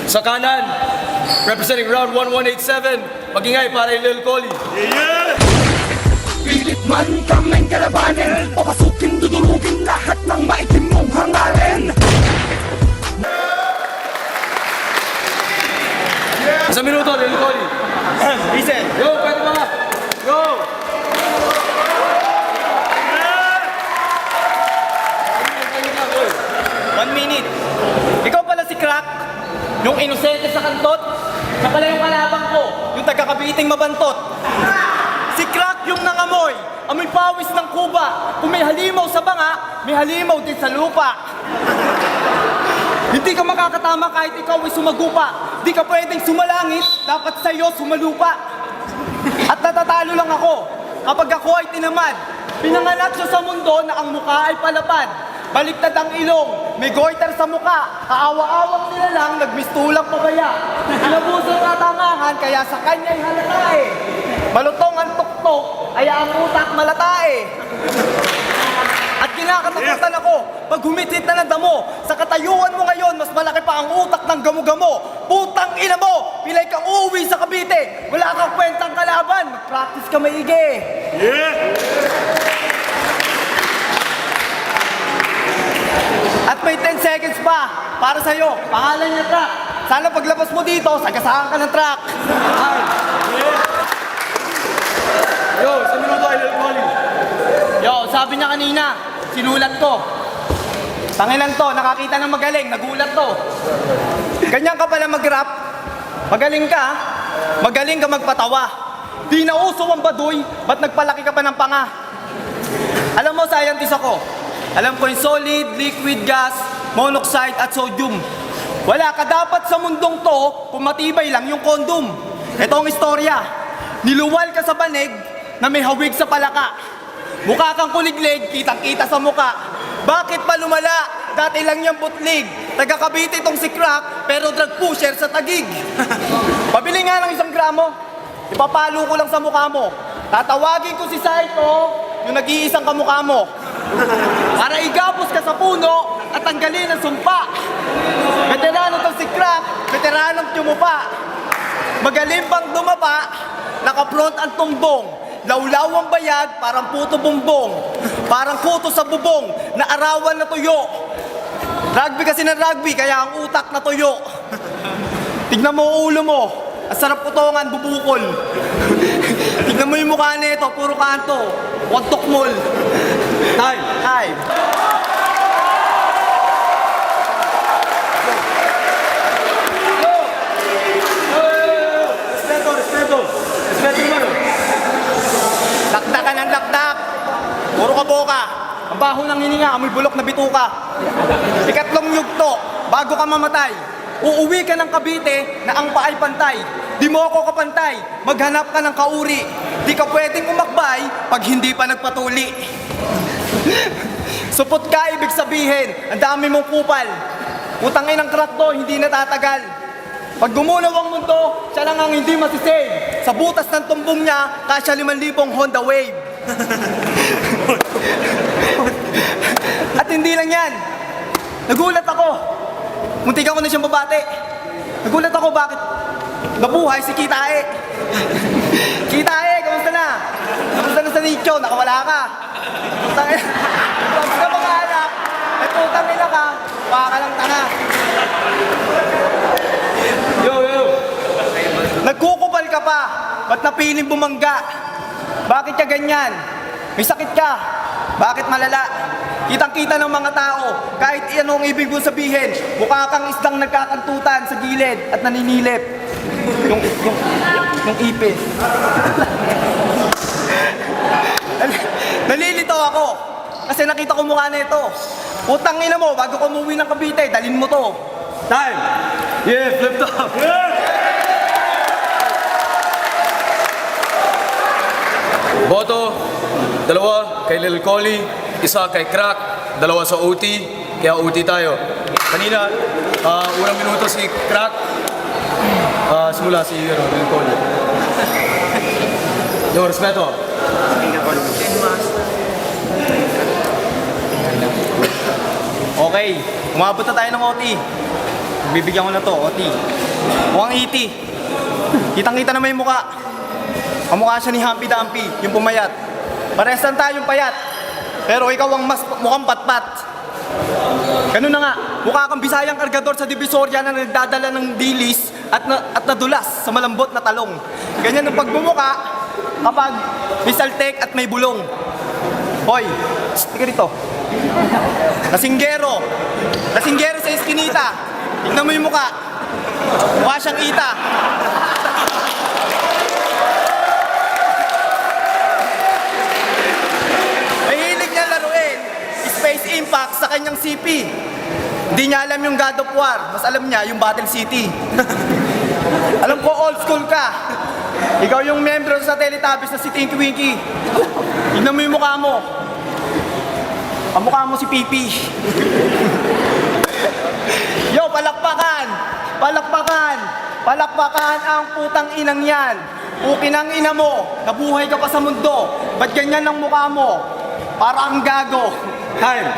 Sa kanan, representing round 1187, magingay para kay Lil Collie. Pilit man kaming kalabanin, papasukin, dudurugin lahat ng maitim mong hangarin. Isang minuto, Lil Collie. Listen. Yo, pwede ba? Go! One minute. Ikaw pala si Crack, yung inosente sa kantot. Siya pala yung kalabang ko, yung taga-Kabiting mabantot. Si Crack yung nangamoy, amoy pawis ng kuba. Kung may halimaw sa banga, may halimaw din sa lupa. Hindi ka makakatama kahit ikaw ay sumagupa. Di ka pwedeng sumalangit, dapat sa'yo sumalupa. At natatalo lang ako kapag ako ay tinamad. Pinanganak siya sa mundo na ang mukha ay palapad. Baliktad ang ilong, may goiter sa mukha. Kaawa-awang nila lang, nagmistulang pabaya. Inabuso ang katangahan, kaya sa kanya'y halata eh. Malutong ang tuktok, ay ang utak malata eh. At kinakatakutan ako, pag humitit na ng damo, sa katayuan mo ngayon, mas malaki pa ang utak ng gamo-gamo. Putang ina mo, pilay kang uuwi sa Cavite. Wala kang kwentang kalaban, mag-practice ka maigi. At may 10 seconds pa para sa'yo. Pangalan niya Truck. Sana paglabas mo dito, sagasaan ka ng truck. Yo, isang minuto kay Lil Collie. Yo, sabi niya kanina, sinulat ko. Tanginan to, nakakita ng magaling, nagulat to. Ganyan ka pala mag-rap. Magaling ka, magaling ka magpatawa. Di na uso ang baduy, ba't nagpalaki ka pa ng panga? Alam mo, scientist ako. Alam ko yung solid, liquid gas, monoxide at sodium. Wala ka dapat sa mundong to kung matibay lang yung condom. Ito ang istorya. Niluwal ka sa banig na may hawig sa palaka. Mukha kang kuliglig, kitang-kita sa muka. Bakit pa lumala? Dati lang yung butlig. Taga-Cavite itong si Crack, pero drug pusher sa Tagig. Pabili nga ng 1 gramo. Ipapalo ko lang sa mukha mo. Tatawagin ko si Saito, yung nag-iisang kamukha mo. Para igapos ka sa puno at tanggalin ang sumpa. Veterano to si Crack, veteranong tumupa. Magaling bang dumapa, naka-front ang tumbong. Lawlaw ang bayag, parang puto bumbong. Parang kuto sa bubong, na arawan na tuyo. Rugby kasi ng rugby, kaya ang utak na tuyo. Tignan mo ang ulo mo, ang sarap putongan, bubukol. Tignan mo yung mukha nito, puro kanto. Huwag tukmol. Time! Time. Respeto, respeto! Respeto naman o! Dakdakan ng dakdak. Puro ka boka. Ang baho ng hininga, amoy bulok na bituka. Ikatlong yugto, bago ka mamatay. Uuwi ka ng Cavite na ang paay pantay. Di mo ako kapantay, maghanap ka ng kauri. Di ka pwedeng umakbay pag hindi pa nagpatuli. Supot ka, ibig sabihin, ang dami mong kupal. Utangin ng crack to, hindi natatagal. Pag gumunaw ang mundo, siya lang ang hindi masisave. Sa butas ng tumbong niya, kasya 5,000 Honda Wave. At hindi lang yan. Nagulat ako. Muntikan ko na siyang babate. Nagulat ako bakit nabuhay si Kitae. Kitae, kamusta na? Kamusta na sa nicho? Nakawala ka. Pag ka mga anak, ay putang ina ka, baka ka lang tanga. Yo, yo! Nagkukupal ka pa, ba't napiling bumangga? Bakit ka ganyan? May sakit ka, bakit malala? Kitang-kita ng mga tao, kahit anong ibig mong sabihin, mukha kang isdang nagkakantutan sa gilid at naninilip. Yung ipis. Nalilito ako, kasi nakita ko mukha na ito. Utang ina mo, bago ka umuwi ng Cavite, dalhin mo to. Time! Yeah, flip top! Boto, 2 kay Lil Collie, 1 kay Crack, 2 sa OT, kaya OT tayo. Kanina, unang minuto si Crack, simula si Lil Collie. Yo, respeto. Okay, umabot na tayo ng OT. Bibigyan ko na to, OT. Mukhang 80. Kitang-kita naman yung mukha. Kamukha siya ni Humpty Dumpty, yung pumayat. Parehas lang tayong payat. Pero ikaw ang mas mukhang patpat. Ganun na nga, mukha kang Bisayang kargador sa Divisoria na nagdadala ng dilis at nadulas sa malambot na talong. Ganyan ang pagbumuka kapag may saltek at may bulong. Hoy, tika dito. Lasinggero sa eskinita. Tignan mo yung mukha. Mukha siyang ita. Mahilig niya laruin Space Impact sa kanyang CP. Hindi niya alam yung God of War. Mas alam niya yung Battle City. Alam ko old school ka. Ikaw yung membro sa Teletubbies na si Tinky Winky. Tignan mo yung mukha mo. Ang mukha mo si Pipi. Yo, palakpakan! Palakpakan! Palakpakan ang putang inang yan. Ukin ang ina mo. Nabuhay ka pa sa mundo. Ba't ganyan ang mukha mo? Para ang gago. Time.